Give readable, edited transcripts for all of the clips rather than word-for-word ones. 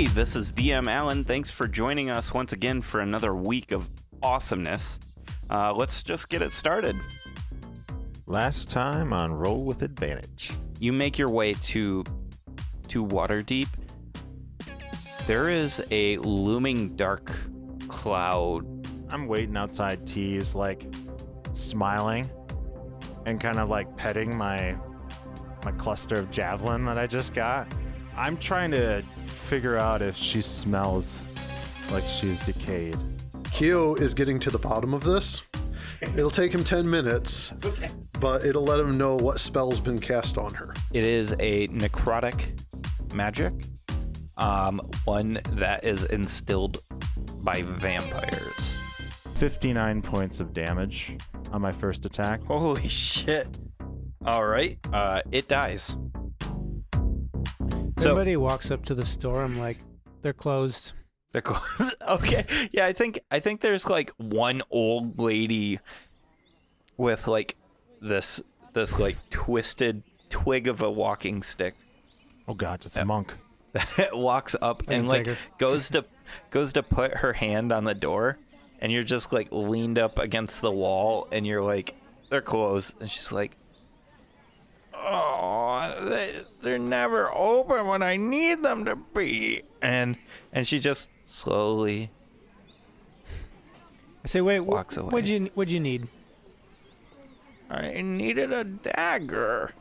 Hey, this is DM Allen. Thanks for joining us once again for another week of awesomeness. Let's just get it started. Last time on Roll with Advantage. You make your way to Waterdeep. There is a looming dark cloud. I'm waiting outside T's, like, smiling and kind of like petting my cluster of javelin that I just got. I'm trying to figure out if she smells like she's decayed. Keo is getting to the bottom of this. It'll take him 10 minutes, but it'll let him know what spell's been cast on her. It is a necrotic magic, one that is instilled by vampires. 59 points of damage on my first attack. Holy shit. All right, it dies. Somebody walks up to the store, I'm like, they're closed. They're close. Okay. Yeah, I think there's like one old lady with like this like twisted twig of a walking stick Oh god, it's a monk. that walks up and like goes to put her hand on the door, and you're just like leaned up against the wall, and you're like, they're closed, and she's like, oh, they're never open when I need them to be, and she just slowly I say, wait, walks away. What'd you need? I needed a dagger.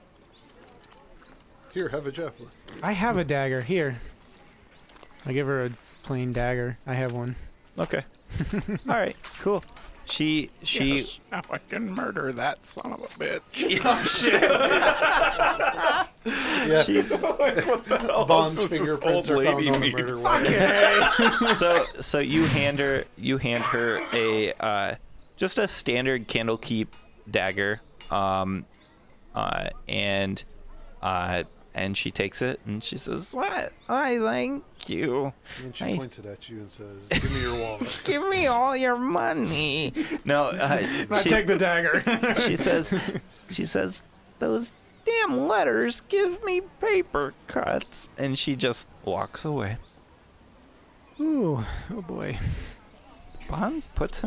Here, have a javelin. I have a dagger here. I give her a plain dagger. I have one. Okay. All right. Cool. She. Yes, now I can murder that son of a bitch. Oh shit. Yeah, She's What the hell? Bond's is this fingerprints old are found lady on the mean? murder weapon. so you hand her a just a standard Candlekeep dagger, and she takes it and she says, "What? I thank you." And she points it at you and says, give me your wallet. Give me all your money. No, I take the dagger. she says, those damn letters give me paper cuts, and she just walks away. Ooh, oh boy. Bond puts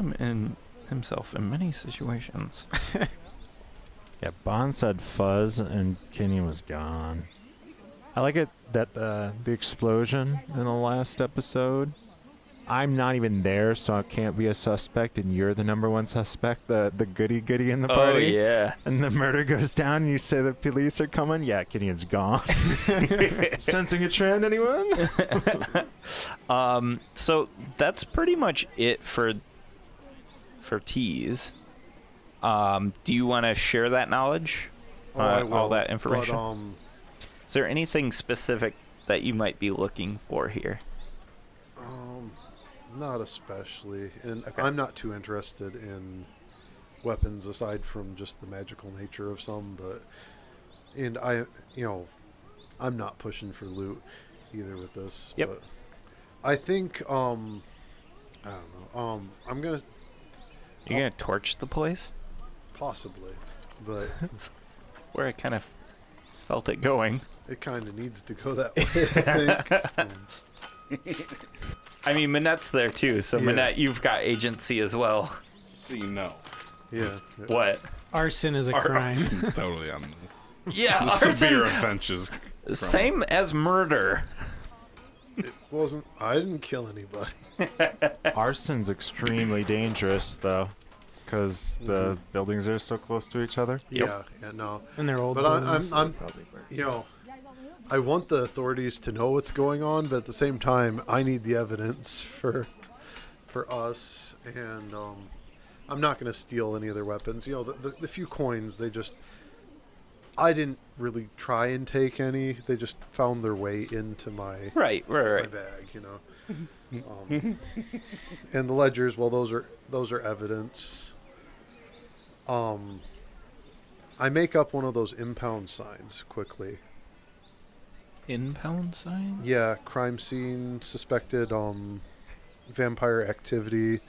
himself in many situations. Yeah, Bond said fuzz and Kenny was gone. I like it that the explosion in the last episode, I'm not even there, so I can't be a suspect, and you're the number one suspect, the goody in the party. Oh, yeah. And the murder goes down, and you say the police are coming. Yeah, Gideon's gone. Sensing a trend, anyone? So that's pretty much it for tease. Do you want to share that knowledge? I will, all that information? But, Is there anything specific that you might be looking for here? not especially. And Okay. I'm not too interested in weapons aside from just the magical nature of some, and I'm not pushing for loot either with this. Yep. But I think, I don't know. I'm going to You're going to torch the place? possibly, but Where I kind of felt it going. it kind of needs to go that way, I think. I mean, Minette's there too, so Yeah. Minette, you've got agency as well. So you know. Yeah. What? Arson is a crime. Totally on Yeah, the severe arson. offenses. Same as murder. It wasn't. I didn't kill anybody. Arson's extremely dangerous, though, because the buildings are so close to each other. Yeah, no. And they're old. But buildings, so I'm they probably burn. I want the authorities to know what's going on, but at the same time, I need the evidence for us, and I'm not going to steal any of their weapons. The few coins, I didn't really try and take any. They just found their way into my Right. my bag, and the ledgers, well, those are evidence. I make up one of those impound signs quickly. Impound signs? Yeah, crime scene, suspected vampire activity.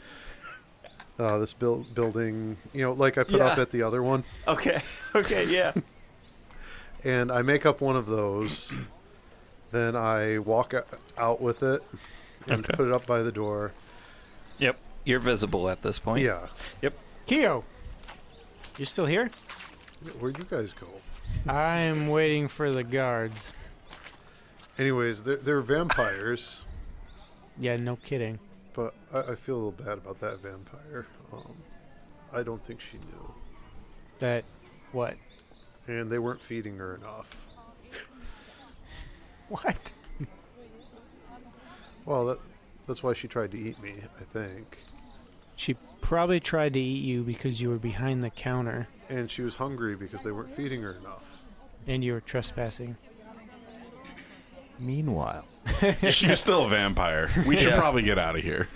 This building, like I put up Yeah. at the other one. Okay, yeah. And I make up one of those Then I walk out with it and Okay. put it up by the door. Yep. You're visible at this point. Yeah. Yep. Keo, you still here? Where'd you guys go? I'm waiting for the guards. Anyways, they're vampires, Yeah, no kidding. but I feel a little bad about that vampire. I don't think she knew. That, what? And they weren't feeding her enough. What? Well, that's why she tried to eat me, I think. She probably tried to eat you because you were behind the counter And she was hungry because they weren't feeding her enough. and you were trespassing. Meanwhile, She's still a vampire. We should Yeah. probably get out of here.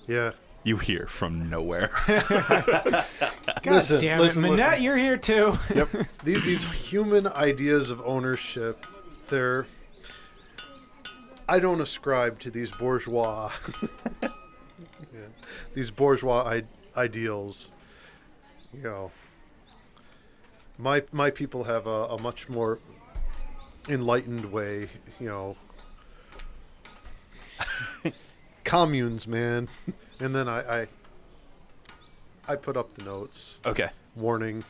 Yeah. You hear from nowhere. God Listen, damn listen, it, Manette, listen. you're here too. These human ideas of ownership, I don't ascribe to these bourgeois these bourgeois ideals. You know, my people have a much more enlightened way, you know. Communes, man. And then I put up the notes, Okay. warning,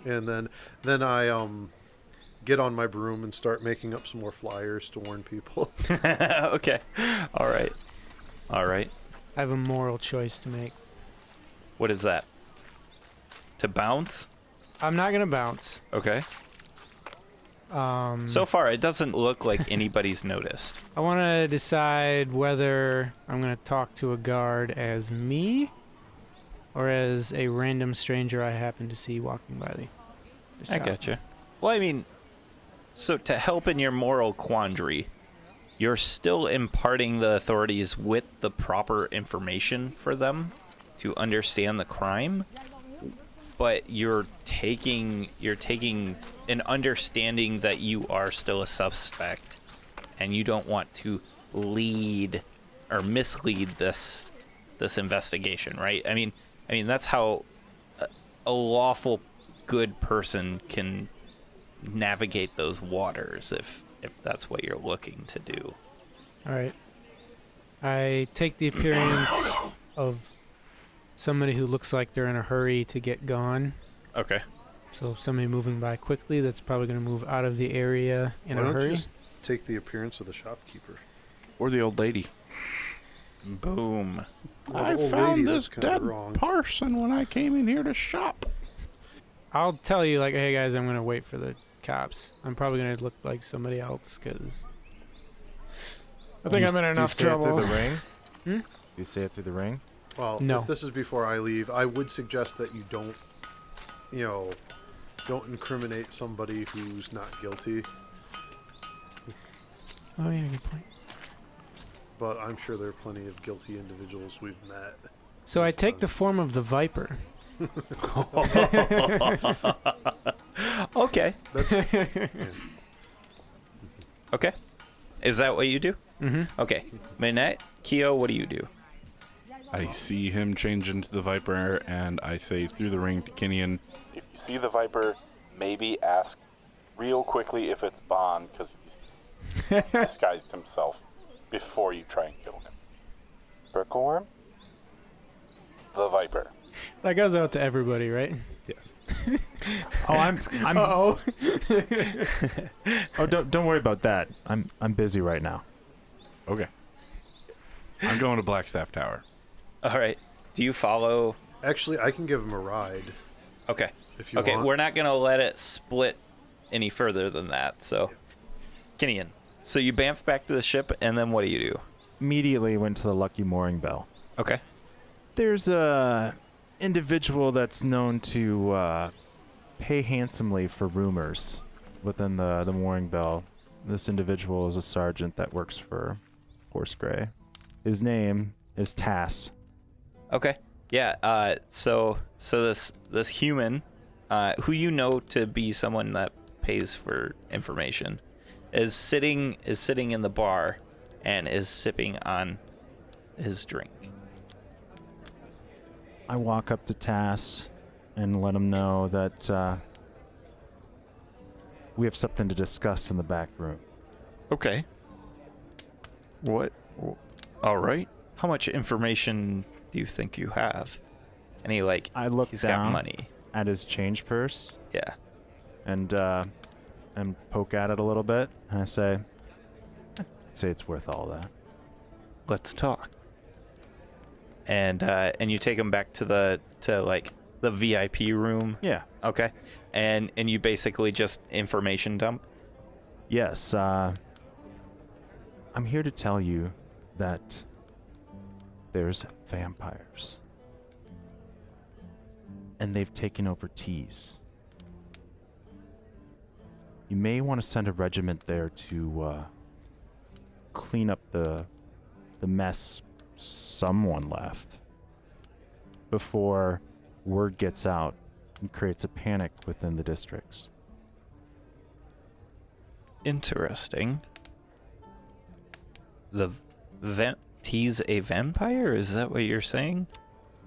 and then I get on my broom and start making up some more flyers to warn people. Okay. All right. All right. I have a moral choice to make. What is that? To bounce? I'm not gonna bounce. Okay. So far, it doesn't look like anybody's noticed. I want to decide whether I'm going to talk to a guard as me or as a random stranger I happen to see walking by the I shop. gotcha. Well, I mean, so to help in your moral quandary, you're still imparting the authorities with the proper information for them to understand the crime, but you're taking an understanding that you are still a suspect, and you don't want to lead or mislead this investigation, right? I mean that's how a lawful good person can navigate those waters if that's what you're looking to do. All right. I take the appearance of somebody who looks like they're in a hurry to get gone. Okay. So somebody moving by quickly that's probably going to move out of the area in Why a don't you hurry. just take the appearance of the shopkeeper? Or the old lady. Boom. Well, I the old found lady, this that's kinda dead wrong. person when I came in here to shop. I'll tell you, like, hey guys, I'm going to wait for the cops. I'm probably going to look like somebody else because I think I'm in enough do you say trouble. it through the ring? Hmm? Do you say it through the ring? Well, No. if this is before I leave, I would suggest that you don't incriminate somebody who's not guilty. Oh yeah, good point. But I'm sure there are plenty of guilty individuals we've met. So I Yes, take the form of the Viper. Okay. That's yeah. Okay. Is that what you do? Mm-hmm. Okay. Minette, Keo, what do you do? I see him change into the Viper, and I say through the ring to Kinian, if you see the Viper, maybe ask real quickly if it's Bond, because he's disguised himself before you try and kill him. Brickworm? The Viper. That goes out to everybody, right? Yes. Oh, I'm. Oh. Oh, don't worry about that. I'm busy right now. Okay. I'm going to Blackstaff Tower. All right. Do you follow? Actually, I can give him a ride Okay. if you Okay, want. we're not going to let it split any further than that. So, Kinian, so you bamf back to the ship, and then what do? Immediately went to the Lucky Mooring Bell. Okay. There's a individual that's known to pay handsomely for rumors within the mooring bell. This individual is a sergeant that works for Horse Grey. His name is Tass. Okay. Yeah. So this human, who you know to be someone that pays for information, is sitting in the bar, and is sipping on his drink. I walk up to Tass and let him know that we have something to discuss in the back room. Okay. What? All right. How much information do you think you have? And he like, I look he's down got money. at his change purse Yeah. and poke at it a little bit, and I say, I'd say it's worth all that. Let's talk. And you take him back to the VIP room. Yeah. Okay. And you basically just information dump. Yes, I'm here to tell you that there's vampires. And they've taken over Tees. You may want to send a regiment there to clean up the mess someone left before word gets out and creates a panic within the districts. Interesting. He's a vampire? Is that what you're saying?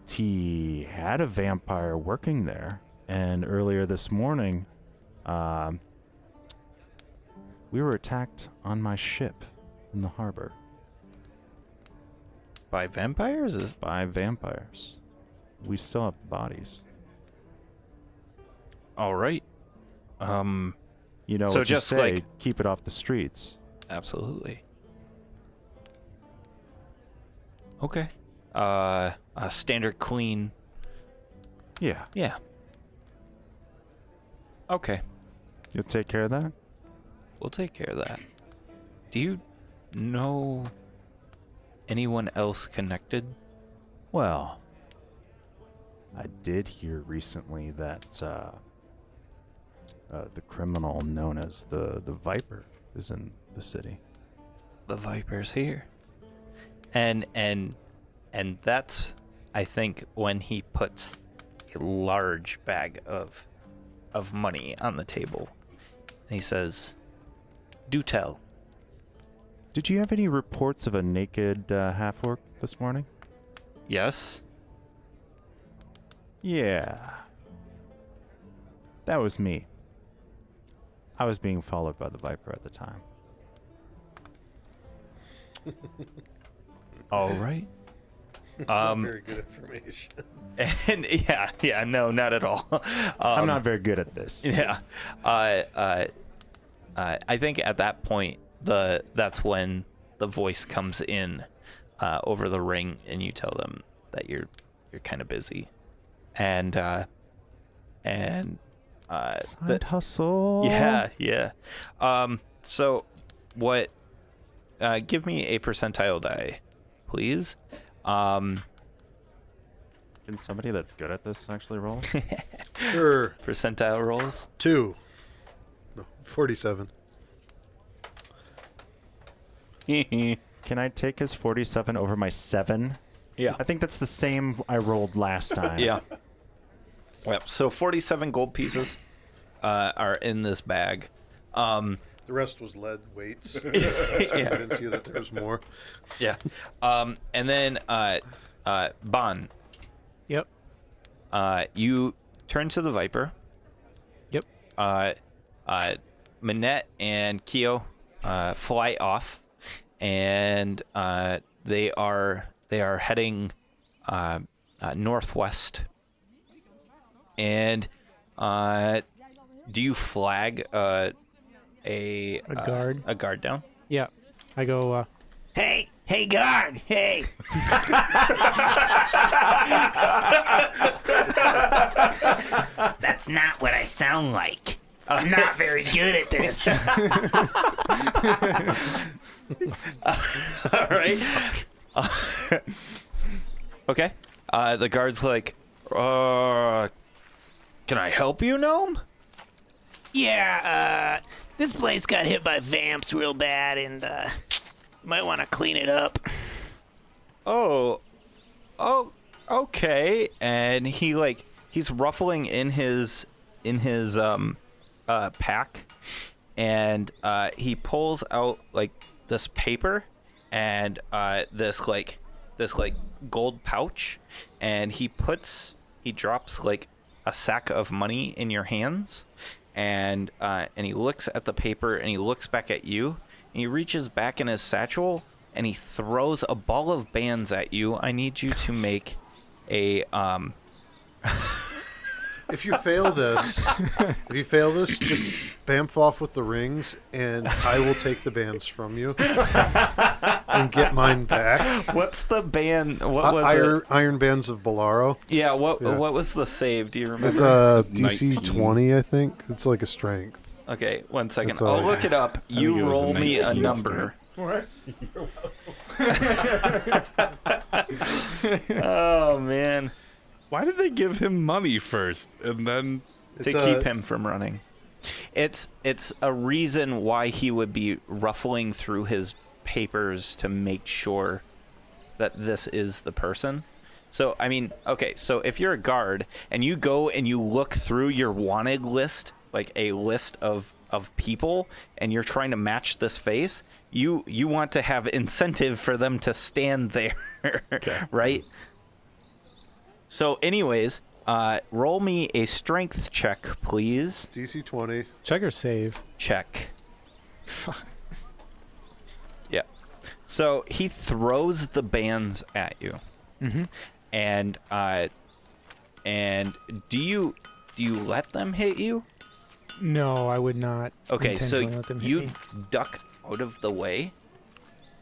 T had a vampire working there, and earlier this morning, we were attacked on my ship in the harbor By vampires? by vampires. We still have the bodies. All right. You know So what you just, say, like- keep it off the streets. Absolutely. Okay. A standard clean. Yeah, Yeah. Okay. you'll take care of that? We'll take care of that. Do you know anyone else connected? Well, I did hear recently that the criminal known as the Viper is in the city. The Viper's here. And that's, I think, when he puts a large bag of money on the table. And he says, "Do tell." Did you have any reports of a naked half-orc this morning? Yes? Yeah. That was me. I was being followed by the Viper at the time. All right. It's not very good information. And yeah, no, not at all. I'm not very good at this. Yeah. I think at that point that's when the voice comes in over the ring, and you tell them that you're kind of busy, and Side hustle. yeah. So what? Give me a percentile die, please. Can somebody that's good at this actually roll? Sure. Percentile rolls. 2. No, 47. Can I take his 47 over my 7? Yeah. I think that's the same I rolled last time. Yeah. Yep. So 47 gold pieces are in this bag. The rest was lead weights. To convince you that there was more. Yeah. And then Bon, Yep. you turn to the Viper. Yep. Minette and Keo fly off, and they are heading northwest. And do you flag a guard? a guard down? Yeah. I go, Hey, guard, hey. That's not what I sound like. I'm not very good at this. All right. Okay. The guard's like, can I help you, gnome? Yeah, this place got hit by vamps real bad, and might want to clean it up. Oh, okay. And he's ruffling in his pack, and he pulls out like this paper and this gold pouch, and he drops like a sack of money in your hands, and he looks at the paper, and he looks back at you, and he reaches back in his satchel and he throws a ball of bands at you. I need you to make a If you fail this, just bamf off with the rings, and I will take the bands from you and get mine back. What's the band? What was it? Iron Bands of Bolaro. Yeah. What Yeah. was the save? Do you remember? It's DC 19. 20, I think. It's like a strength. Okay, 1 second. That's all. I'll look it up. think You it was roll a me a 19, number. What? Oh man. Why did they give him money first and then? To keep him from running. It's a reason why he would be ruffling through his papers to make sure that this is the person. So, I mean, okay, so if you're a guard and you go and you look through your wanted list, like a list of people, and you're trying to match this face, you want to have incentive for them to stand there, right? So anyways, roll me a strength check, please. DC 20. Check or save? Check. Fuck. Yeah. So he throws the bands at you, Mm-hmm. and do you let them hit you? No, I would not. Okay, so intentionally let them hit you me. duck out of the way,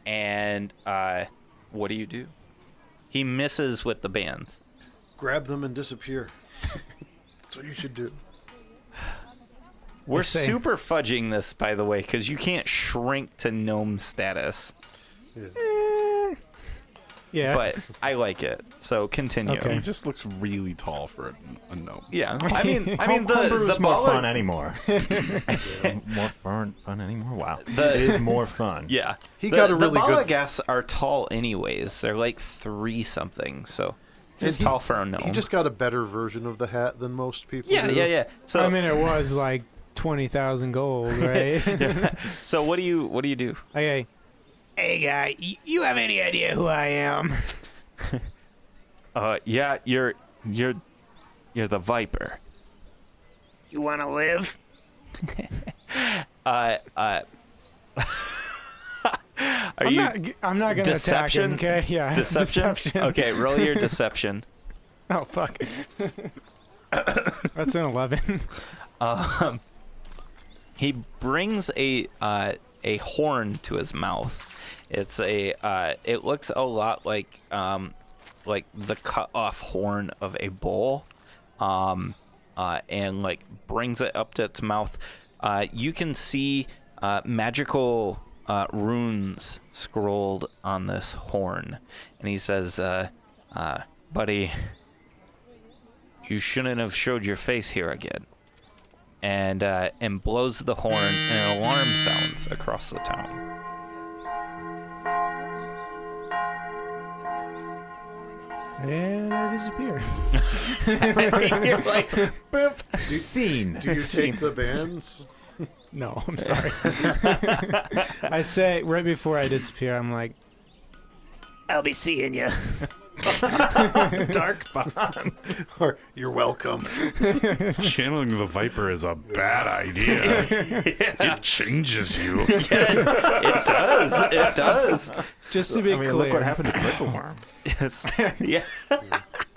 and what do? He misses with the bands. Grab them and disappear. That's what you should do. We're say- super fudging this, by the way, because you can't shrink to gnome status. Yeah. But I like it, so continue. Okay. He just looks really tall for a gnome. Yeah, I mean the Homebrew's more ball fun anymore. More fun anymore. Wow, it is more fun. Yeah, He got a really the good- Balagas are tall anyways. They're like 3 something, so he's And tall for a gnome. He just got a better version of the hat than most people yeah, do. yeah. So I mean, it was like 20,000 gold, right? so what do you do? Okay. Hey, guy, you have any idea who I am? Yeah, you're the Viper. You want to live? Are I'm you not gonna deception? attack him, okay? Yeah. Deception? Okay, roll your deception. Oh, fuck. That's an 11. He brings a horn to his mouth. It's it looks a lot like the cut off horn of a bull, and like brings it up to its mouth. You can see magical runes scrolled on this horn, and he says, "Buddy, you shouldn't have showed your face here again." And blows the horn, and an alarm sounds across the town. And I disappear. You're like, boop. Scene. Do you take the bands? No, I'm sorry. I say, right before I disappear, I'm like, I'll be seeing you. Dark Bond. Or you're welcome. Channeling the Viper is a bad idea. It changes you. It does. It does. just to be I mean, clear, look what happened to Brickleworm. Yes. Yeah.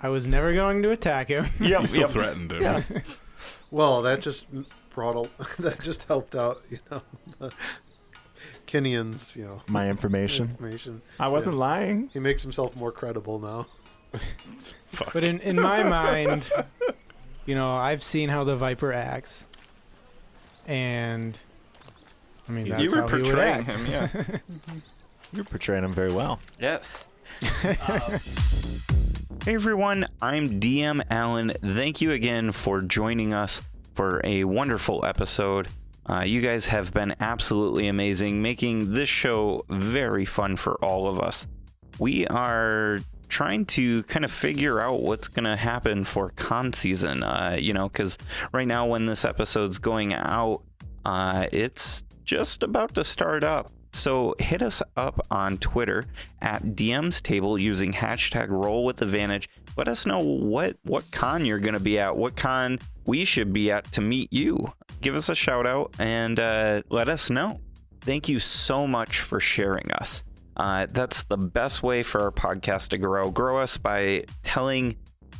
I was never going to attack him. Yep. You still Yep. threatened him. Well, that just that just helped out, Kenyan's, My information. information. I wasn't lying. He makes himself more credible now. Fuck. But in my mind, I've seen how the Viper acts. And, I mean, that's You were how he would portraying act. him, yeah. You're portraying him very well. Yes. Hey everyone, I'm DM Alan. Thank you again for joining us for a wonderful episode. You guys have been absolutely amazing, making this show very fun for all of us. We are trying to kind of figure out what's going to happen for con season, because right now when this episode's going out, it's just about to start up. So hit us up on Twitter at DM's Table using hashtag #RollWithAdvantage. Let us know what con you're going to be at, what con we should be at to meet you. Give us a shout out and let us know. Thank you so much for sharing us. That's the best way for our podcast to grow. Grow us by telling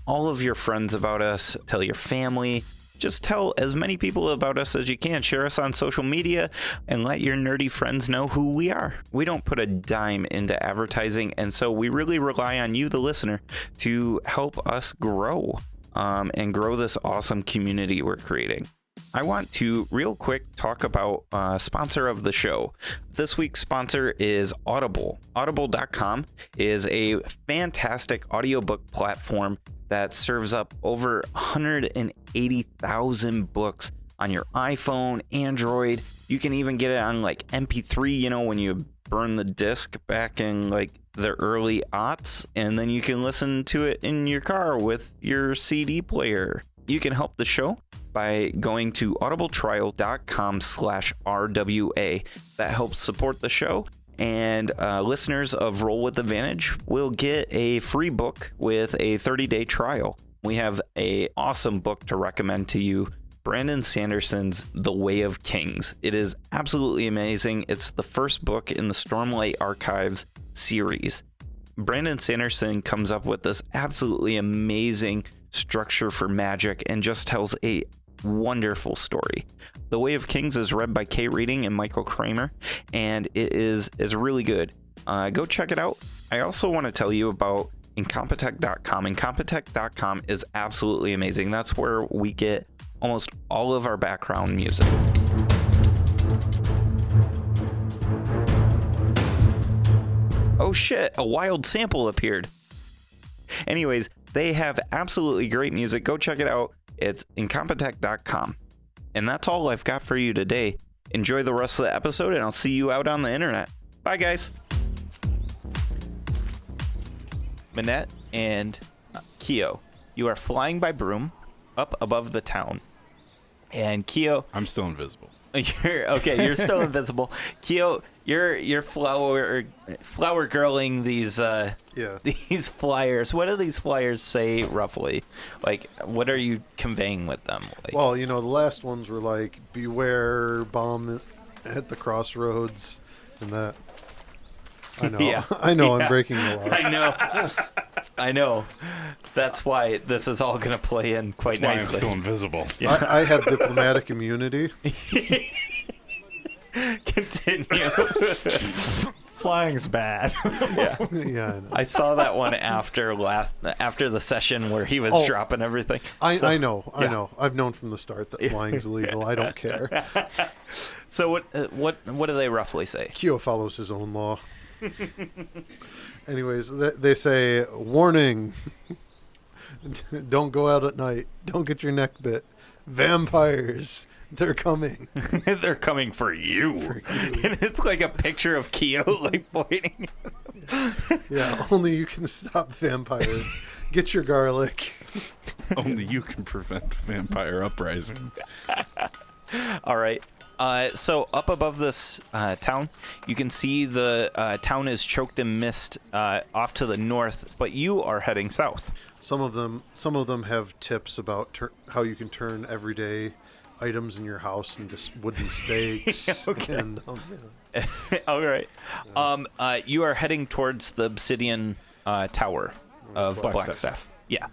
all of your friends about us, tell your family. Just tell as many people about us as you can. Share us on social media and let your nerdy friends know who we are. We don't put a dime into advertising, and so we really rely on you, the listener, to help us grow and grow this awesome community we're creating. I want to real quick talk about sponsor of the show. This week's sponsor is Audible. Audible.com is a fantastic audiobook platform that serves up over 180,000 books on your iPhone, Android. You can even get it on like MP3, you know, when you burn the disc back in like the early aughts, and then you can listen to it in your car with your CD player. You can help the show by going to audibletrial.com/RWA. That helps support the show. And listeners of Roll with Advantage will get a free book with a 30-day trial. We have an awesome book to recommend to you, Brandon Sanderson's The Way of Kings. It is absolutely amazing. It's the first book in the Stormlight Archives series. Brandon Sanderson comes up with this absolutely amazing structure for magic and just tells a wonderful story. The Way of Kings is read by Kate Reading and Michael Kramer, and it is really good. Go check it out. I also want to tell you about Incompetech.com. Incompetech.com is absolutely amazing. That's where we get almost all of our background music. Oh shit, a wild sample appeared. Anyways, they have absolutely great music. Go check it out. It's Incompetech.com. And that's all I've got for you today. Enjoy the rest of the episode, and I'll see you out on the internet. Bye, guys. Minette and Keo, you are flying by broom up above the town. And Keo... I'm still invisible. You're still invisible. Keo, you're flower girling these these flyers. What do these flyers say roughly? Like, what are you conveying with them? Like, Well, you know, the last ones were like, beware, bomb at the crossroads, and that. I know. Yeah. I know. Yeah. I'm breaking the law. I know. That's why this is all gonna play in quite That's why I'm nicely. still invisible. I have diplomatic immunity. Continue. Flying's bad. Yeah. Yeah, I know. I saw that one after the session where he was Oh. dropping everything. I So- know. I yeah. know. I've known from the start that flying's illegal. I don't care. So what do they roughly say? Keo follows his own law. Anyways, they say, warning. Don't go out at night. Don't get your neck bit. Vampires. They're coming. They're coming for you. And it's like a picture of Keo like pointing. Yeah, only you can stop vampires. Get your garlic. Only you can prevent vampire uprising. All right. So up above this town, you can see the town is choked in mist off to the north, but you are heading south. Some of them have tips about how you can turn everyday items in your house into wooden stakes. Okay. And All right. You are heading towards the obsidian tower of Blackstaff. Yeah.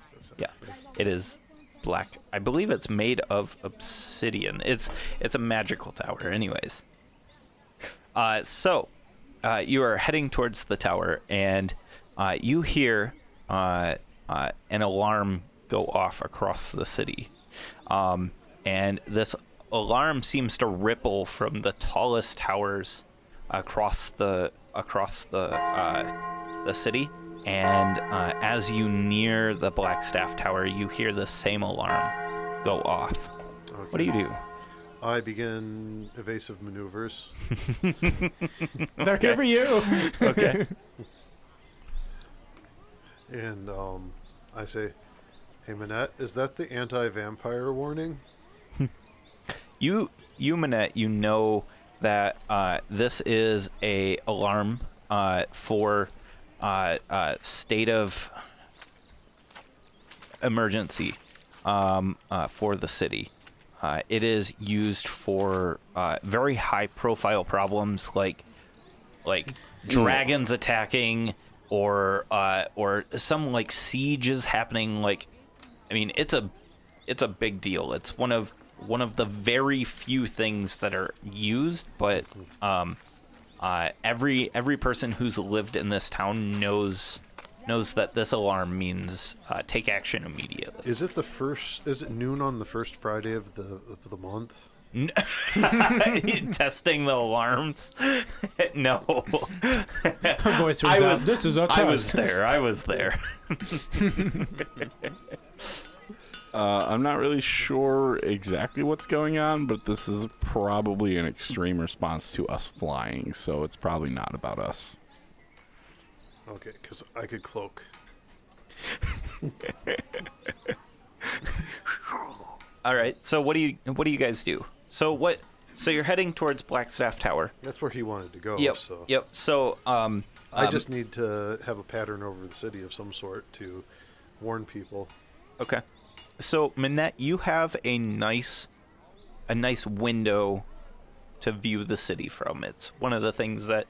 It is black. I believe it's made of obsidian. It's a magical tower, anyways. So you are heading towards the tower, and you hear an alarm go off across the city. And this alarm seems to ripple from the tallest towers across the city. And as you near the Blackstaff Tower, you hear the same alarm go off. Okay. What do you do? I begin evasive maneuvers. They're good for you. Okay. And I say, hey, Minette, is that the anti-vampire warning? You Minette, you know that this is a alarm for state of emergency for the city. It is used for very high-profile problems like dragons attacking or some like siege is happening. Like, I mean, it's a big deal. It's one of the very few things that are used, but every person who's lived in this town knows that this alarm means take action immediately. Is it noon on the first Friday of the month? Testing the alarms? No. Her voice rings out. This is a test. I was there. I'm not really sure exactly what's going on, but this is probably an extreme response to us flying, so it's probably not about us. Okay, because I could cloak. All right. So what do you guys do? So you're heading towards Blackstaff Tower. That's where he wanted to go. Yep. So Yep. So I just need to have a pattern over the city of some sort to warn people. Okay. So Minette, you have a nice window to view the city from. It's one of the things that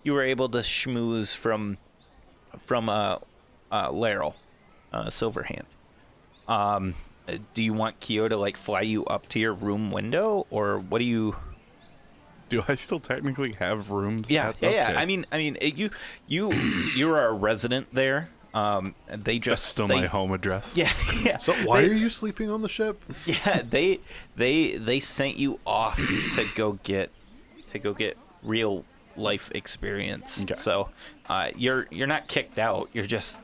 you were able to schmooze from Laryl, Silverhand. Do you want Kyo to like fly you up to your room window, or what do you? Do I still technically have rooms? Yeah. Okay. I mean, you're a resident there. They just That's still my home address. Yeah. So why are you sleeping on the ship? Yeah, they sent you off to go get real life experience. Okay. So you're not kicked out. You're just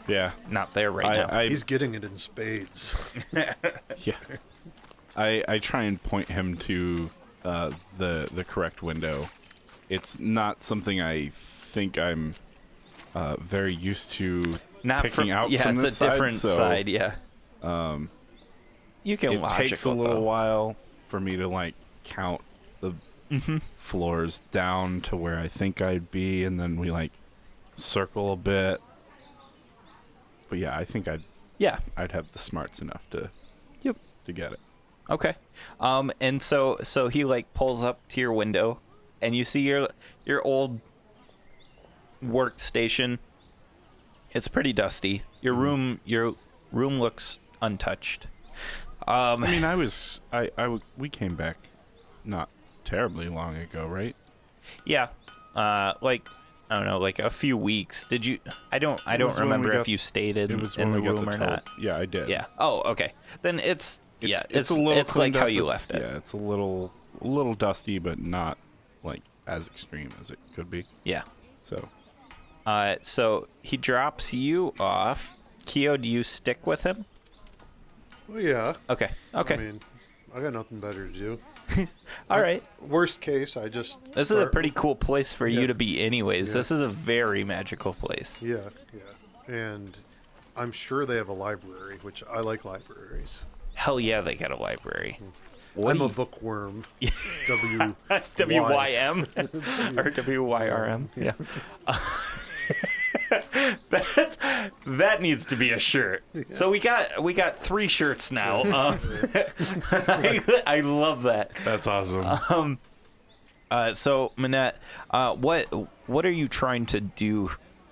not there right now. He's getting it in spades. Yeah. I try and point him to the correct window. It's not something I think I'm very used to Not picking out yeah, from it's this a different side. side. Yeah. You can It logical, takes a little though. while for me to like count the floors down to where I think I'd be, and then we like circle a bit. But yeah, I think I'd have the smarts enough to get it. Okay. And so he like pulls up to your window, and you see your old workstation. It's pretty dusty. Your room looks untouched. I mean, we came back not terribly long ago, right? Yeah. Like I don't know, like a few weeks. Did you? I don't was when remember we if you stayed in the when we got room or not. Yeah, I did. Yeah. Oh, okay. Then it's It's a little it's like cleaned how up. you It's- left it. Yeah, it's a little dusty, but not like as extreme as it could be. Yeah. So So he drops you off. Kyo, do you stick with him? Well, yeah. Okay. Okay. I mean, I got nothing better to do. All right. Worst case, I just. This is a pretty cool place for you Yeah. to be anyways. Yeah. This is a very magical place. Yeah, yeah. And I'm sure they have a library, which I like libraries. Hell yeah, they got a library. I'm a bookworm. W. WYM or WYRM. Yeah. That needs to be a shirt. So we got 3 shirts now. I love that. that's awesome. So Minette, what are you trying to do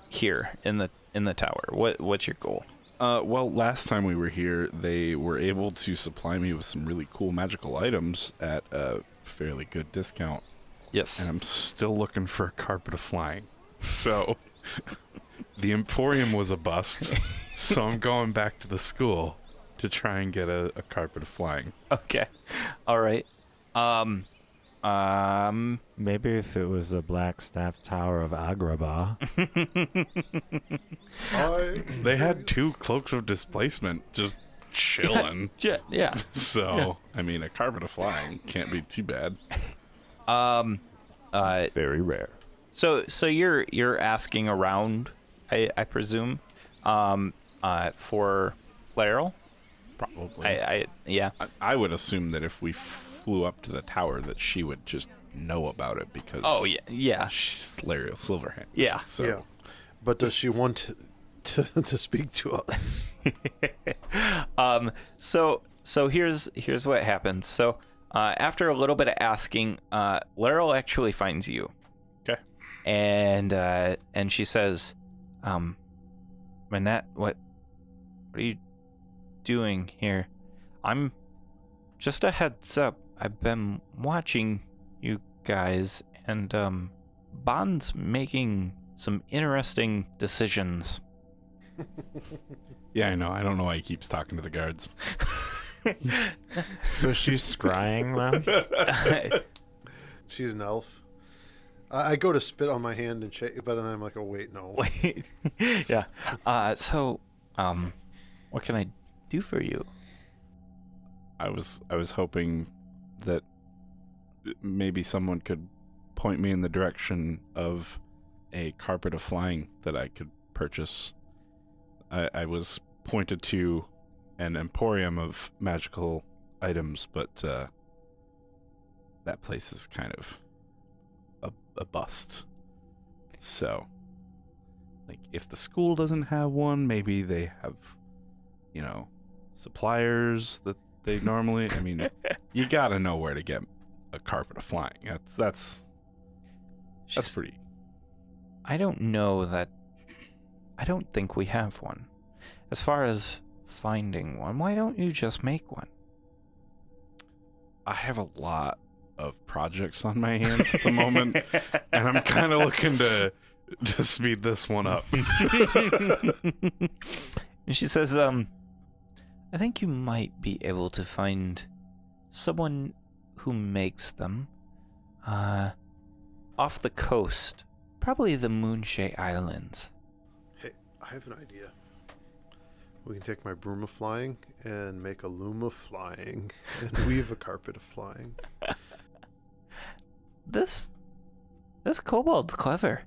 here in the tower? What's your goal? Well, last time we were here, they were able to supply me with some really cool magical items at a fairly good discount. Yes. And I'm still looking for a carpet of flying. So the Emporium was a bust. So I'm going back to the school to try and get a carpet of flying. Okay. All right. Maybe if it was the Blackstaff Tower of Agrabah. They had 2 cloaks of displacement just chilling. Yeah. So, I mean, a carpet of flying can't be too bad. Very rare. So you're asking around, I presume, for Laryl? Probably. Yeah. I would assume that if we flew up to the tower that she would just know about it because Yeah. she's Laryl Silverhand. Yeah. So Yeah. But does she want to speak to us? So here's what happens. So after a little bit of asking, Laryl actually finds you. okay. and she says, Manette, what are you doing here? I'm just a heads up. I've been watching you guys, and Bond's making some interesting decisions. Yeah, I know. I don't know why he keeps talking to the guards. So she's scrying them? She's an elf. I go to spit on my hand and shake, but then I'm like, oh wait, no. Wait, yeah. So, what can I do for you? I was hoping that maybe someone could point me in the direction of a carpet of flying that I could purchase. I was pointed to an emporium of magical items, but that place is kind of a bust. So, like, if the school doesn't have one, maybe they have, suppliers that they normally. I mean, you gotta know where to get a carpet of flying. That's pretty. I don't know that. I don't think we have one. As far as finding one, why don't you just make one? I have a lot of projects on my hands at the moment, and I'm kind of looking to speed this one up. And she says, I think you might be able to find someone who makes them off the coast, probably the Moonshay Islands. Hey, I have an idea. We can take my broom of flying and make a loom of flying and weave a carpet of flying. This kobold's clever.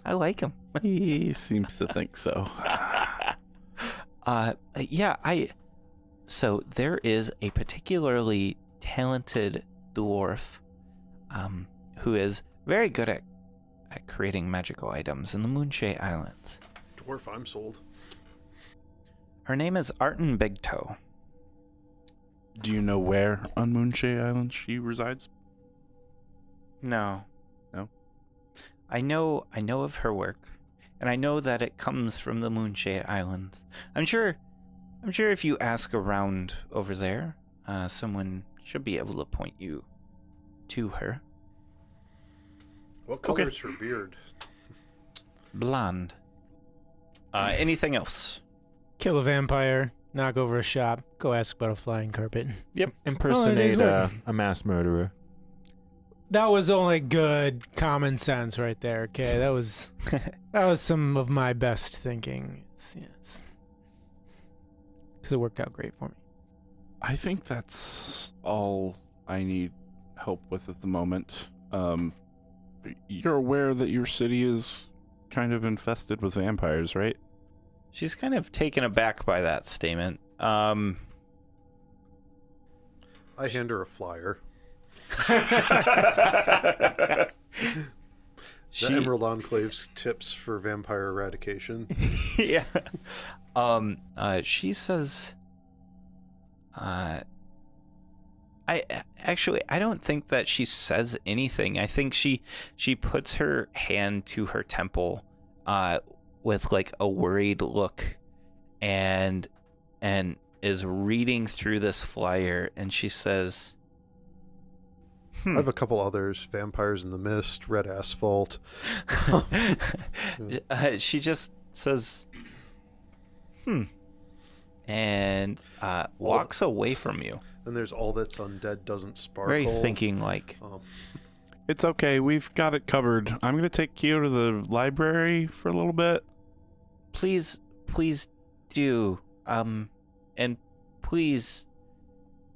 I like him. He seems to think so. So there is a particularly talented dwarf who is very good at creating magical items in the Moonshay Islands. Dwarf, I'm sold. Her name is Arten Bigtoe. Do you know where on Moonshay Island she resides? No. No? I know of her work, and I know that it comes from the Moonshay Islands. I'm sure if you ask around over there, someone should be able to point you to her. What color is her beard? Blonde. Anything else? Kill a vampire, knock over a shop, go ask about a flying carpet. Yep. Impersonate work. a mass murderer. That was only good common sense right there. Okay, that was some of my best thinking. Yes, because it worked out great for me. I think that's all I need help with at the moment. You're aware that your city is kind of infested with vampires, right? She's kind of taken aback by that statement. I hand her a flyer. The Emerald Enclave's tips for vampire eradication. Yeah. She says, I don't think that she says anything. I think she puts her hand to her temple, with like a worried look, and is reading through this flyer, and she says, I have a couple others. Vampires in the Mist, Red Asphalt. She just says, and walks away from you. And there's All That's Undead Doesn't Sparkle. Very thinking like. It's okay. We've got it covered. I'm going to take Kyo to the library for a little bit. Please do. And please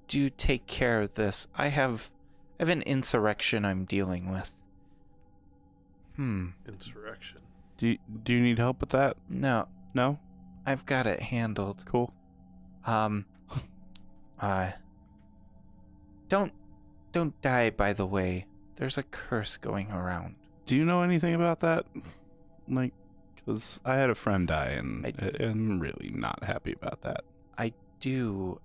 do take care of this. I have an insurrection I'm dealing with. Insurrection. Do you need help with that? No, No? I've got it handled. Cool. Don't die, by the way. There's a curse going around. Do you know anything about that? Like, because I had a friend die, and I'm really not happy about that. I do.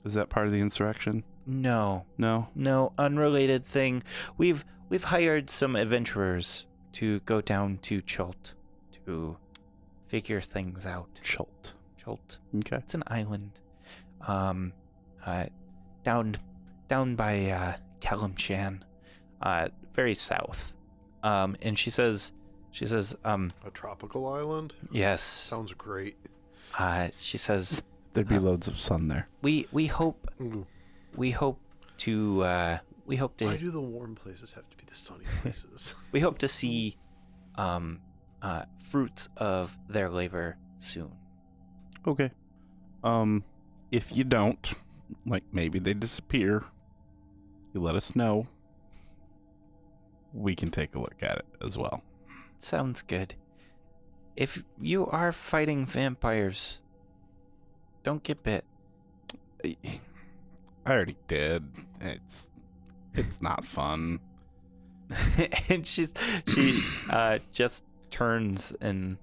Is that part of the insurrection? No, No. unrelated thing. We've hired some adventurers to go down to Chult to figure things out. Chult. Okay. It's an island, down by Kalimshan, very south. And she says, A tropical island? yes. Sounds great. She says, There'd be loads of sun there. we hope Ooh. we hope to Why do the warm places have to be the sunny places? we hope to see fruits of their labor soon. Okay. If you don't, like maybe they disappear, you let us know. We can take a look at it as well. Sounds good. If you are fighting vampires, don't get bit. I already did. It's not fun. And she just turns and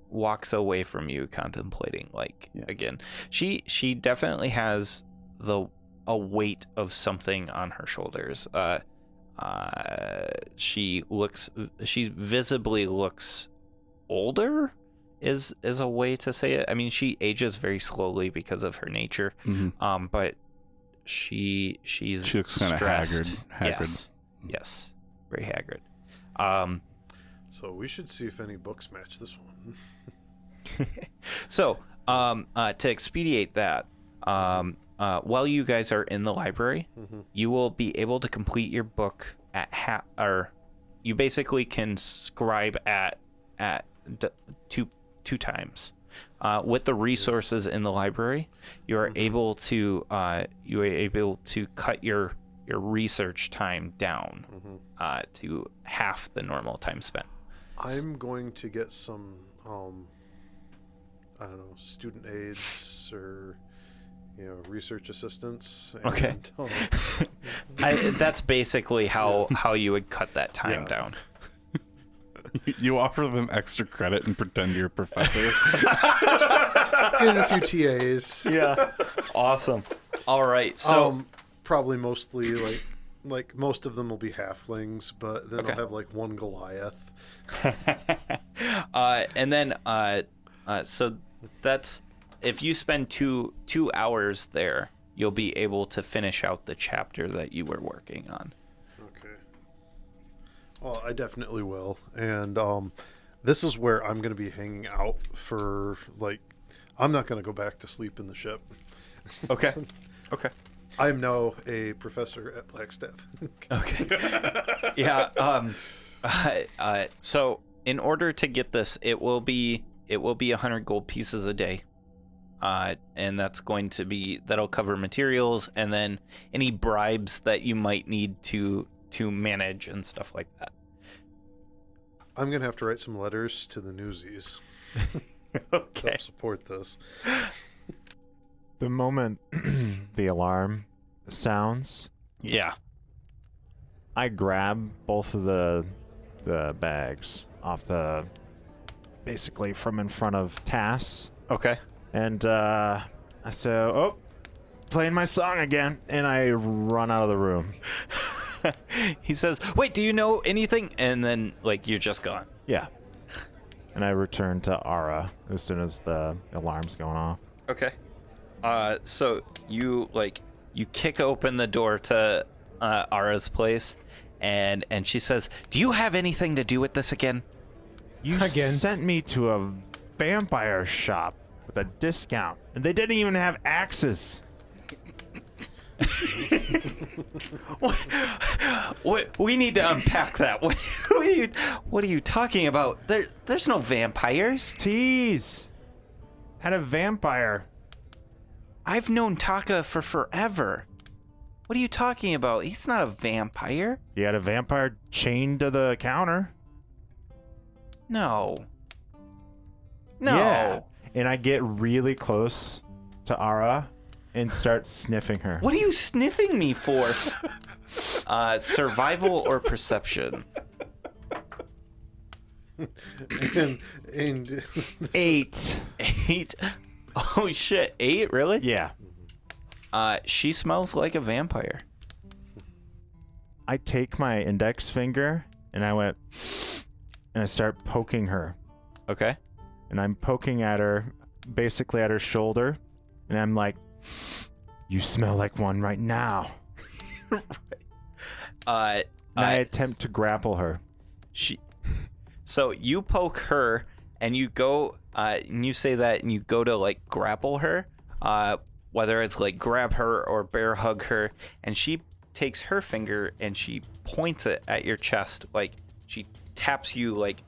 walks away from you, contemplating. Again, she definitely has a weight of something on her shoulders. She visibly looks older, is a way to say it. I mean, she ages very slowly because of her nature. Mm-hmm. But she looks kind of haggard. Yes, very haggard. So we should see if any books match this one. So to expedite that, while you guys are in the library, you will be able to complete your book at or you basically can scribe at two times. With the resources in the library, you are able to cut your research time down to half the normal time spent. I'm going to get some, I don't know, student aids or, research assistants. And, Okay. That's basically how you would cut that time down. You offer them extra credit and pretend you're a professor. Get a few TAs. Yeah. Awesome. All right. So Probably mostly like most of them will be halflings, but then Okay. I'll have like one Goliath. and then so that's if you spend two hours there, you'll be able to finish out the chapter that you were working on. Okay. Well, I definitely will. And this is where I'm going to be hanging out for I'm not going to go back to sleep in the ship. Okay. Okay. I'm now a professor at Blackstaff. Okay. Yeah. So in order to get this, it will be 100 gold pieces a day. And that'll cover materials and then any bribes that you might need to manage and stuff like that. I'm going to have to write some letters to the Newsies to Okay. help support this. The moment the alarm sounds, Yeah. I grab both of the bags off basically from in front of Tass, Okay. and I say, "Oh, playing my song again," and I run out of the room. He says, "Wait, do you know anything?" And then you're just gone. Yeah, and I return to Ara as soon as the alarm's going off. Okay. So you kick open the door to Ara's place, and she says, "Do you have anything to do with this again?" You Again. sent me to a vampire shop with a discount, and they didn't even have axes. What? We need to unpack that. What are you talking about? There's no vampires. Tease! Had a vampire. I've known Taka for forever. What are you talking about? He's not a vampire. He had a vampire chained to the counter. No. No. Yeah. And I get really close to Ara and start sniffing her. What are you sniffing me for? Survival or perception? and 8. 8. Oh shit, 8? Really? Yeah. She smells like a vampire. I take my index finger and I start poking her. Okay. And I'm poking at her, basically at her shoulder, and I'm like, "You smell like one right now." And I attempt to grapple her. So you poke her, and you go, and you say that, and you go to like grapple her, whether it's like grab her or bear hug her, and she takes her finger and she points it at your chest, like she taps you like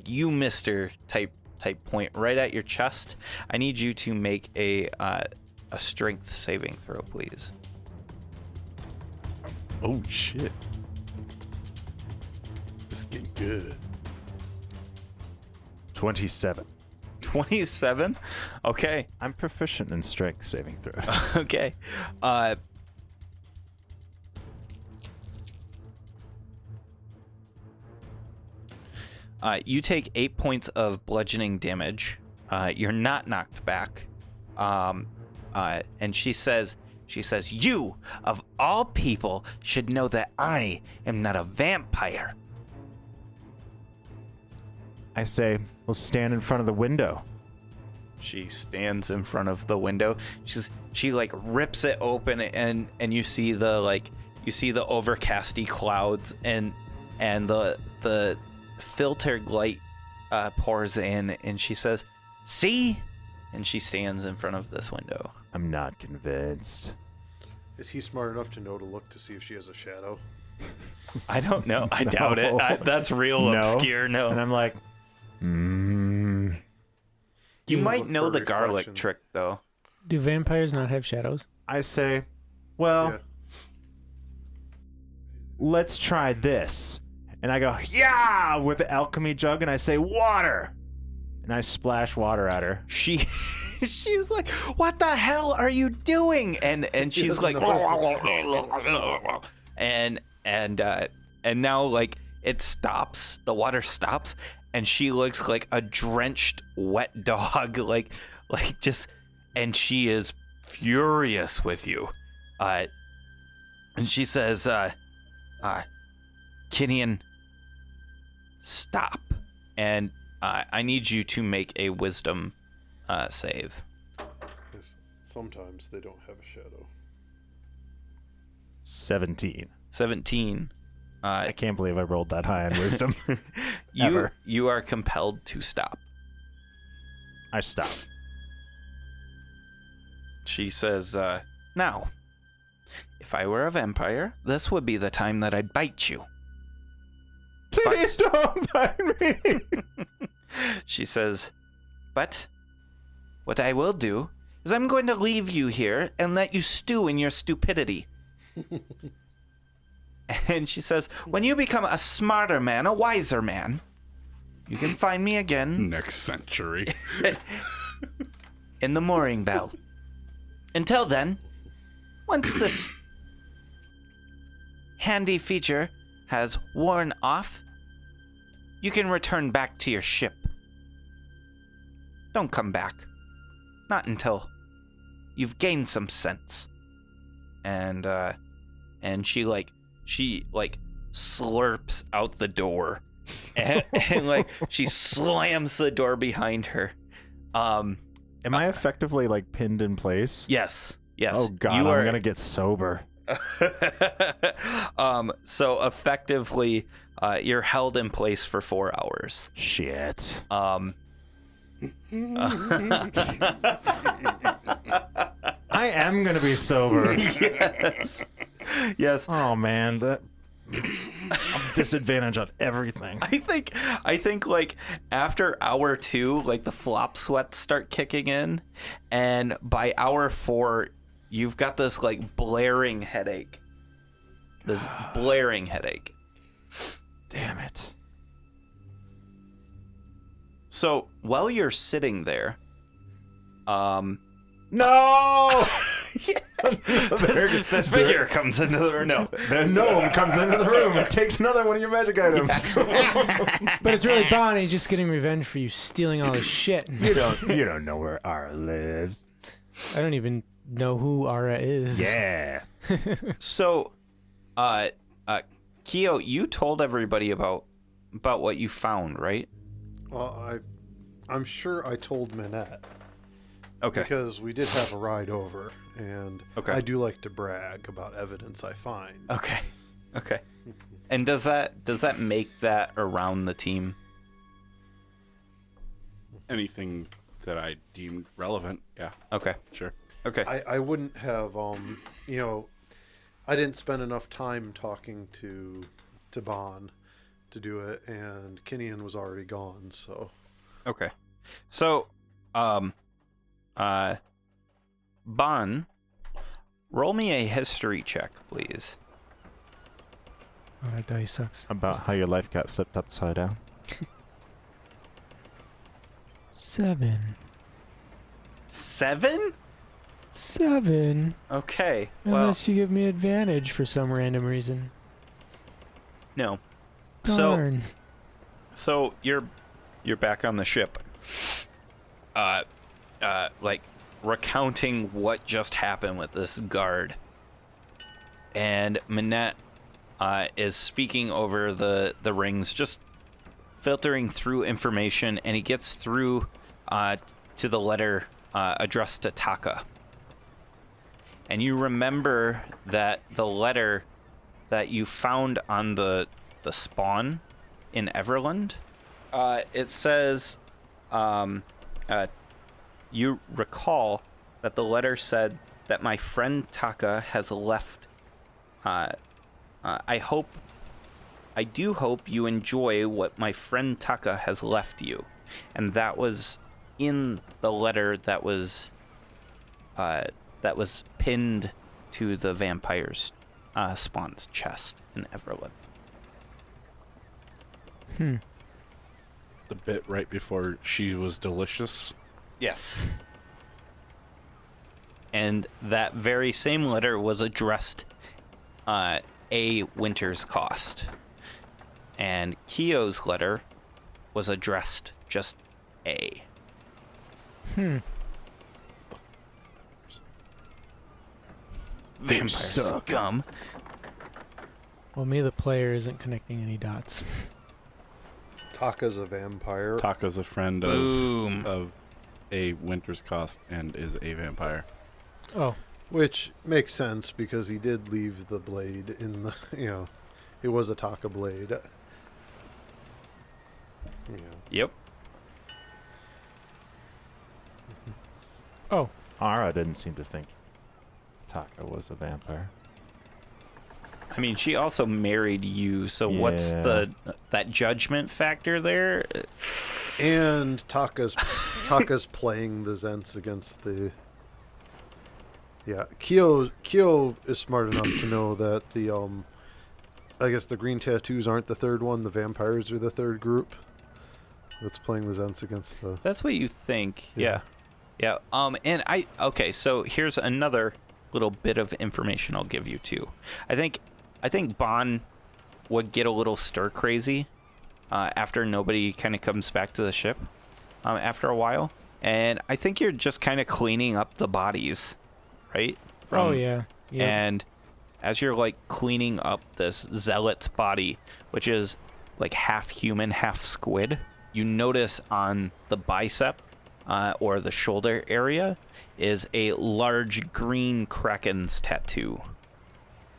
you mister type point right at your chest. I need you to make a strength saving throw, please. Oh shit. This is getting good. 27. 27. Okay. I'm proficient in strength saving throws. Okay. You take 8 points of bludgeoning damage. You're not knocked back. And she says, "You, of all people, should know that I am not a vampire." I say, "We'll stand in front of the window." She stands in front of the window. She like rips it open, and you see the overcasty clouds, and the filtered light pours in, and she says, "See?" And she stands in front of this window. I'm not convinced. Is he smart enough to know to look to see if she has a shadow? I don't know. I doubt it. That's real obscure. No. And I'm like, You might look know for the garlic reflection. trick, though. Do vampires not have shadows? I say, well, Yeah. let's try this. And I go, yeah, with the alchemy jug, and I say, water. And I splash water at her. She's like, "What the hell are you doing?" And she's like, and now like it stops. The water stops, and she looks like a drenched, wet dog, like just, and she is furious with you. And she says, "Kinian, stop." And I need you to make a wisdom save. 'Cause sometimes they don't have a shadow. 17. 17. I can't believe I rolled that high on wisdom. Ever. You are compelled to stop. I stop. She says, "Now, if I were a vampire, this would be the time that I'd bite you." Please don't bite me. She says, "But what I will do is I'm going to leave you here and let you stew in your stupidity." And she says, "When you become a smarter man, a wiser man, you can find me again Next century. in the mooring bell. Until then, once this handy feature has worn off, you can return back to your ship. Don't come back. Not until you've gained some sense." And she slurps out the door, and like she slams the door behind her. Am I effectively like pinned in place? Yes. Oh God, You I'm gonna get sober. So effectively, you're held in place for 4 hours. Shit. I am gonna be sober. Yes. Oh man, that I'm disadvantage on everything. I think like after hour 2, like the flop sweats start kicking in, and by hour 4, you've got this like blaring headache. Damn it. So while you're sitting there, No! this figure comes into the room. No, The gnome comes into the room and takes another one of your magic items. But it's really Bonnie just getting revenge for you stealing all his shit. You don't know where R lives. I don't even know who Ara is. Yeah. So, Keo, you told everybody about what you found, right? Well, I'm sure I told Minette Okay. because we did have a ride over, and Okay. I do like to brag about evidence I find. Okay. Okay. And does that make that around the team? Anything that I deemed relevant, yeah, Okay. sure. Okay. I wouldn't have, I didn't spend enough time talking to Bon to do it, and Kinian was already gone, so. Okay. So, Bon, roll me a history check, please. Oh, that dice sucks. About how your life got flipped upside down. 7. 7? 7. Okay. Well, Unless you give me advantage for some random reason. no. Darn. So you're back on the ship. Like recounting what just happened with this guard. And Minette is speaking over the rings, just filtering through information, and he gets through to the letter addressed to Taka. And you remember that the letter that you found on the spawn in Everland, it says, you recall that the letter said that my friend Taka has left. I do hope you enjoy what my friend Taka has left you. And that was in the letter that was pinned to the vampire's spawn's chest in Everland. The bit right before she was delicious. Yes. And that very same letter was addressed A. Winter's Cost. And Keo's letter was addressed just A. Vampire scum. Well, me, the player, isn't connecting any dots. Taka's a vampire. Taka's a friend Boom. of a Winter's Cost and is a vampire. Oh, Which makes sense because he did leave the blade in the, it was a Taka blade. Yeah. Yep. oh, Ara didn't seem to think Taka was a vampire. I mean, she also married you, so what's Yeah. that judgment factor there? And Taka's playing the Zents against the. Yeah, Kyo is smart enough to know that the I guess the green tattoos aren't the third one. The vampires are the third group that's playing the Zents against the. That's what you think. Yeah. Yeah. And okay, so here's another little bit of information I'll give you too. I think Bon would get a little stir crazy after nobody kind of comes back to the ship after a while. And I think you're just kind of cleaning up the bodies, right? oh yeah. Yeah. And as you're like cleaning up this zealot's body, which is like half human, half squid, you notice on the bicep or the shoulder area is a large green kraken's tattoo.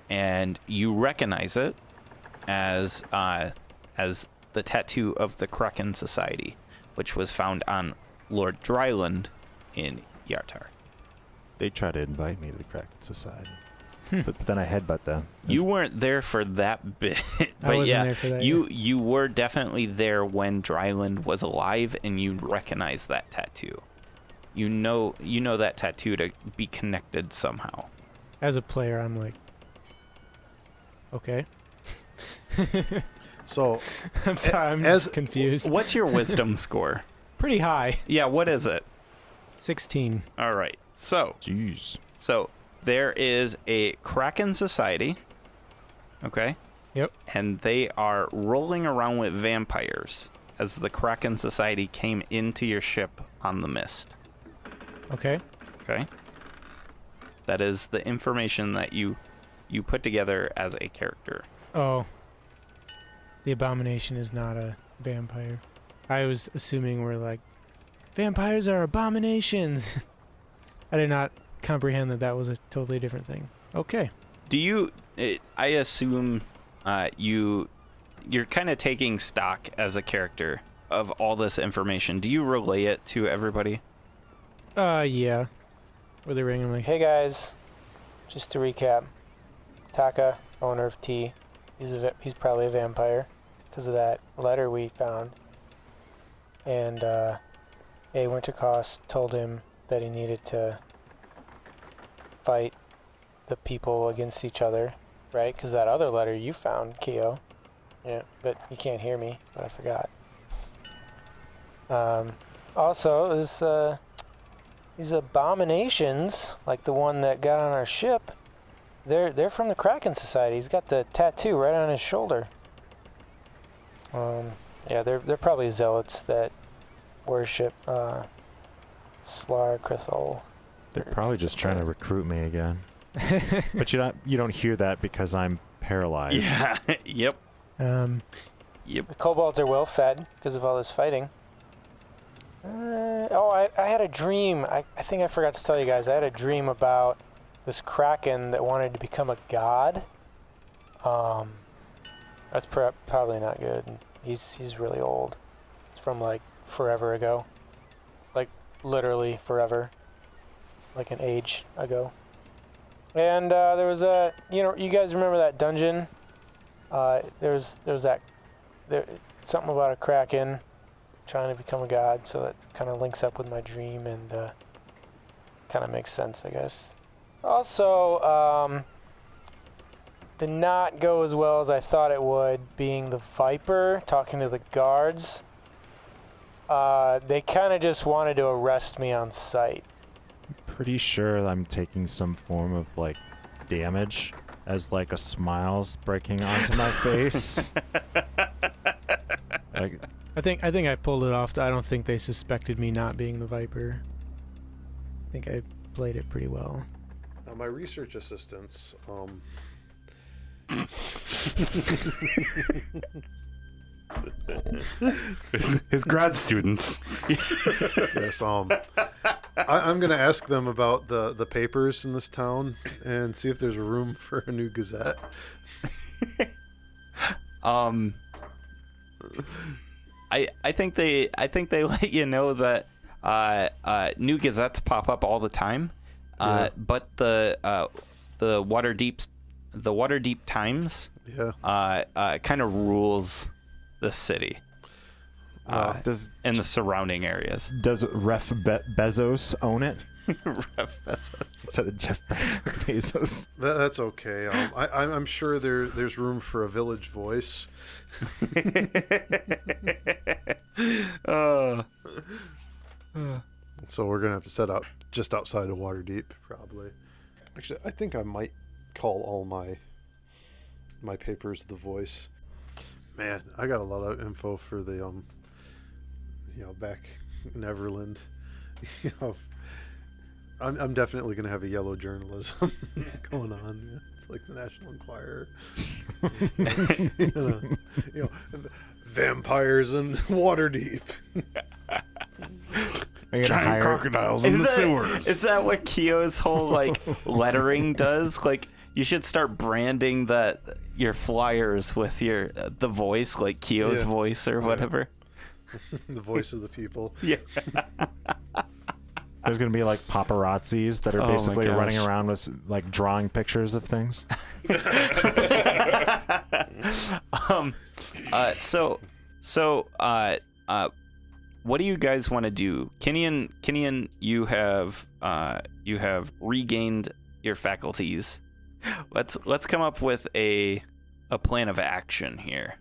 And you recognize it as the tattoo of the Kraken Society, which was found on Lord Dryland in Yartar. They tried to invite me to the Kraken Society, but then I headbutt them. You weren't there for that bit, but wasn't yeah, there for that you were definitely there when Dryland was alive, and you recognize that tattoo. You know that tattoo to be connected somehow. As a player, I'm like, okay. So I'm sorry, I'm as- just confused. What's your wisdom score? Pretty high. Yeah, what is it? 16. All right. So Jeez. there is a Kraken Society. Okay? Yep. And they are rolling around with vampires as the Kraken Society came into your ship on the mist. Okay. Okay? That is the information that you put together as a character. Oh. The abomination is not a vampire. I was assuming we're like, vampires are abominations. I did not comprehend that was a totally different thing. Okay. Do you? I assume you're kind of taking stock as a character of all this information. Do you relay it to everybody? Yeah. Where they ring, I'm like, hey guys, just to recap, Taka, owner of T, he's probably a vampire because of that letter we found. And A. Wintercost told him that he needed to fight the people against each other, right? Because that other letter you found, Keo. Yeah, but you can't hear me, but I forgot. Also, these abominations, like the one that got on our ship, they're from the Kraken Society. He's got the tattoo right on his shoulder. Yeah, they're probably zealots that worship Slarkrithol. They're probably just trying to recruit me again. But you don't hear that because I'm paralyzed. Yeah. Yep. Yep. The kobolds are well fed because of all this fighting. I had a dream. I think I forgot to tell you guys. I had a dream about this kraken that wanted to become a god. That's probably not good. He's really old. It's from like forever ago. Like literally forever. Like an age ago. And there was a, you guys remember that dungeon? There was something about a kraken trying to become a god, so that kind of links up with my dream and kind of makes sense, I guess. Also, did not go as well as I thought it would, being the Viper, talking to the guards. They kind of just wanted to arrest me on sight. Pretty sure I'm taking some form of like damage as like a smile's breaking onto my face. Like, I think I pulled it off. I don't think they suspected me not being the Viper. I think I played it pretty well. Now, my research assistants, His grad students. yes, I'm going to ask them about the papers in this town and see if there's room for a new gazette. I think they let you know that new gazettes pop up all the time, but the Waterdeep Times kind of rules the city and the surrounding areas. does Ref Bezos own it? Ref Bezos. Instead of Jeff Bezos. That's okay. I'm sure there's room for a village voice. So we're gonna have to set up just outside of Waterdeep, probably. Actually, I think I might call all my papers the voice. Man, I got a lot of info for the back in Everland. I'm definitely gonna have a yellow journalism going on. Yeah, it's like the National Enquirer. Vampires in Waterdeep. Giant crocodiles in the sewers. Is that what Keo's whole lettering does? Like, you should start branding your flyers with the voice, like Keo's voice or whatever. The voice of the people. Yeah. There's going to be like paparazzis that are basically running around with like drawing pictures of things. What do you guys want to do? Kinian, you have regained your faculties. Let's come up with a plan of action here.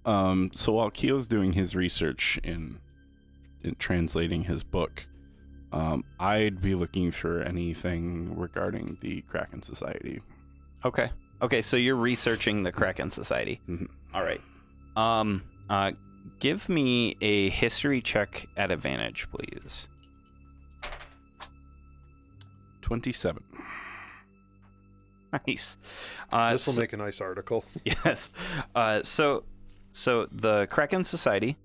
So while Keo's doing his research in translating his book, I'd be looking for anything regarding the Kraken Society. Okay, so you're researching the Kraken Society. Mm-hmm. All right. give me a history check at advantage, please. 27. Nice. This will make a nice article. Yes. So the Kraken Society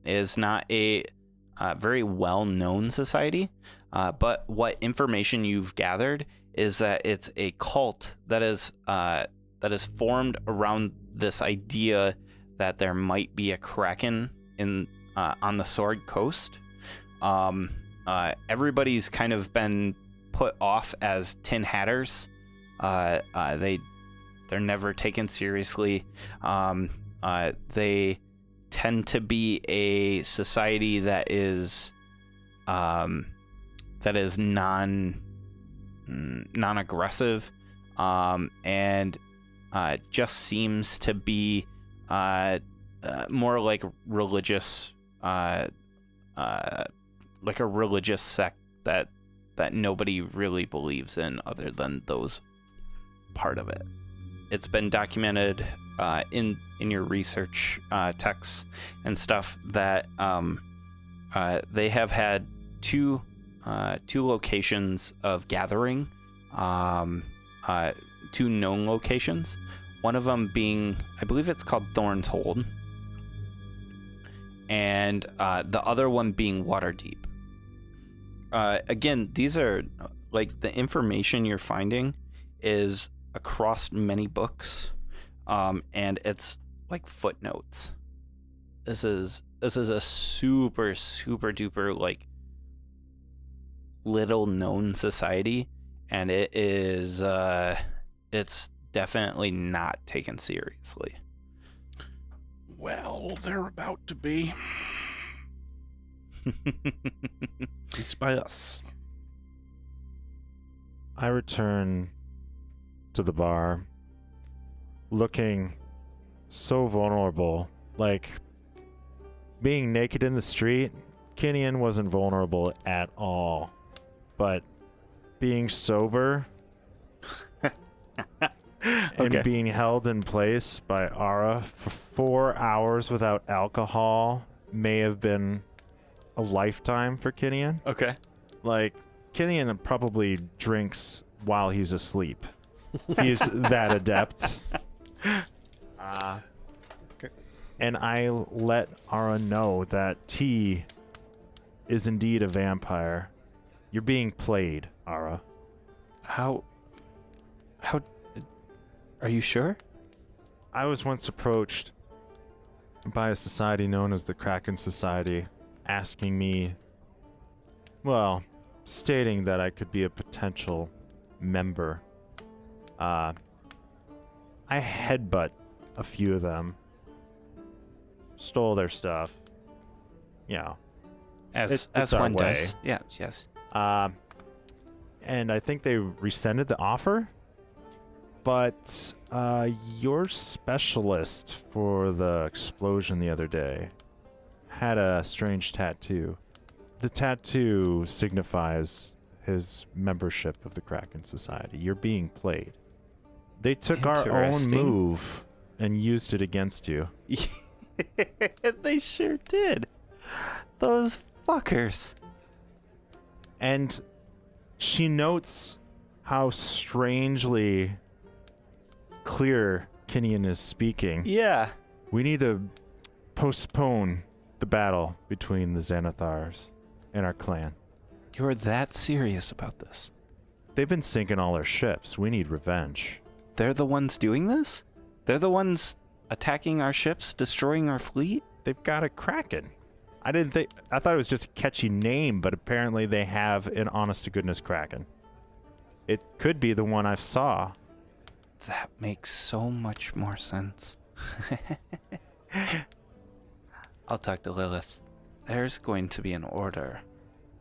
is not a very well-known society, but what information you've gathered is that it's a cult that is formed around this idea that there might be a Kraken in on the Sword Coast. Everybody's kind of been put off as Tin Hatters. They're never taken seriously. They tend to be a society that is non-aggressive, and just seems to be more like religious, like a religious sect that nobody really believes in other than those part of it. It's been documented in your research texts and stuff that they have had two locations of gathering, two known locations. One of them being, I believe it's called Thorn's Hold, and the other one being Waterdeep. Again, these are like the information you're finding is across many books, and it's like footnotes. This is a super duper like little known society, and it is it's definitely not taken seriously. Well, they're about to be. At least by us. I return to the bar, looking so vulnerable. Like, being naked in the street, Kinian wasn't vulnerable at all. But being sober and being held in place by Ara for 4 hours without alcohol may have been a lifetime for Kinian. Okay. Like, Kinian probably drinks while he's asleep. He's that adept. And I let Ara know that T is indeed a vampire. You're being played, Ara. How are you sure? I was once approached by a society known as the Kraken Society, asking me, well, stating that I could be a potential member. I headbutt a few of them, stole their stuff, you know. As it's our one way. does. Yeah, yes. And I think they rescinded the offer, but your specialist for the explosion the other day had a strange tattoo. The tattoo signifies his membership of the Kraken Society. You're being played. They took our own Interesting. move and used it against you. They sure did. Those fuckers. And she notes how strangely clear Kinian is speaking. Yeah. We need to postpone the battle between the Xanathars and our clan. You're that serious about this? They've been sinking all our ships. We need revenge. They're the ones doing this? They're the ones attacking our ships, destroying our fleet? They've got a Kraken. I thought it was just a catchy name, but apparently they have an honest-to-goodness Kraken. It could be the one I saw. That makes so much more sense. I'll talk to Lilith. There's going to be an order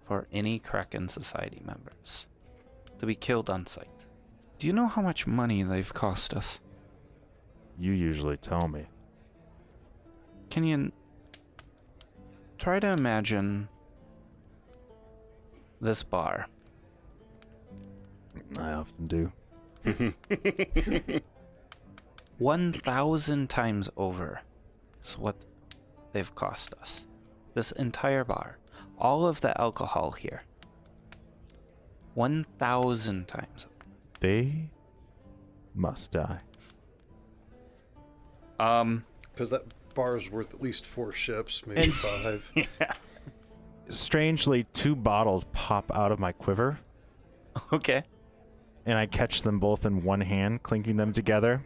for any Kraken Society members to be killed on sight. Do you know how much money they've cost us? You usually tell me. Kenyon, try to imagine this bar. I often do. 1,000 times over is what they've cost us. This entire bar. All of the alcohol here. 1,000 times. They must die. Because that bar is worth at least 4 ships, maybe 5. Yeah. Strangely, 2 bottles pop out of my quiver, Okay. and I catch them both in one hand, clinking them together.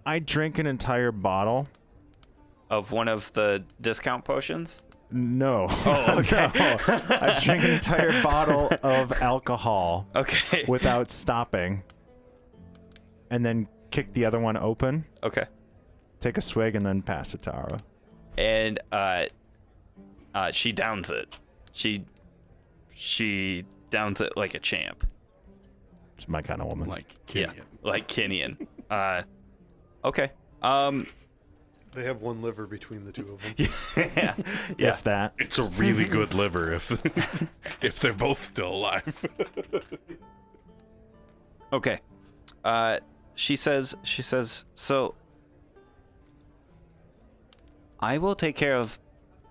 I drink an entire bottle. Of one of the discount potions? No. Oh, okay. No. I drink an entire bottle of alcohol Okay. without stopping, and then kick the other one open, Okay. take a swig, and then pass it to Ara. And she downs it. She downs it like a champ. It's my kind of woman. Like Kenyan. Yeah, like Kenyan. Okay. They have one liver between the 2 of them. Yeah. Yeah. If that. It's a really good liver if they're both still alive. Okay. She says, so I will take care of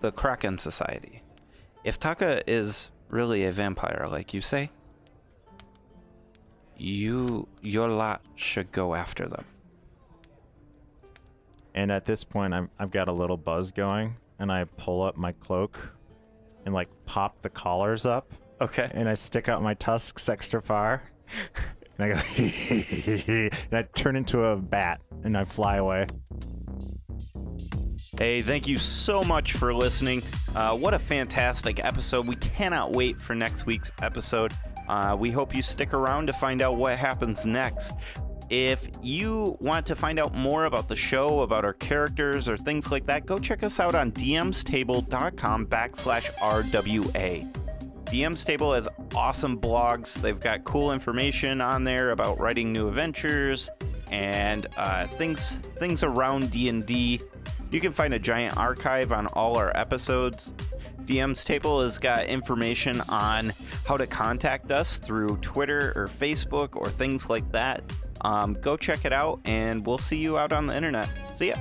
the Kraken Society. If Taka is really a vampire, like you say, your lot should go after them. And at this point, I've got a little buzz going, and I pull up my cloak and, like, pop the collars up, Okay. and I stick out my tusks extra far, and I go, and I turn into a bat, and I fly away. Hey, thank you so much for listening. What a fantastic episode. We cannot wait for next week's episode. We hope you stick around to find out what happens next. If you want to find out more about the show, about our characters, or things like that, go check us out on dmstable.com/RWA. DM's Table has awesome blogs. They've got cool information on there about writing new adventures and things around D&D. You can find a giant archive on all our episodes. DM's Table has got information on how to contact us through Twitter or Facebook or things like that. Go check it out, and we'll see you out on the internet. See ya.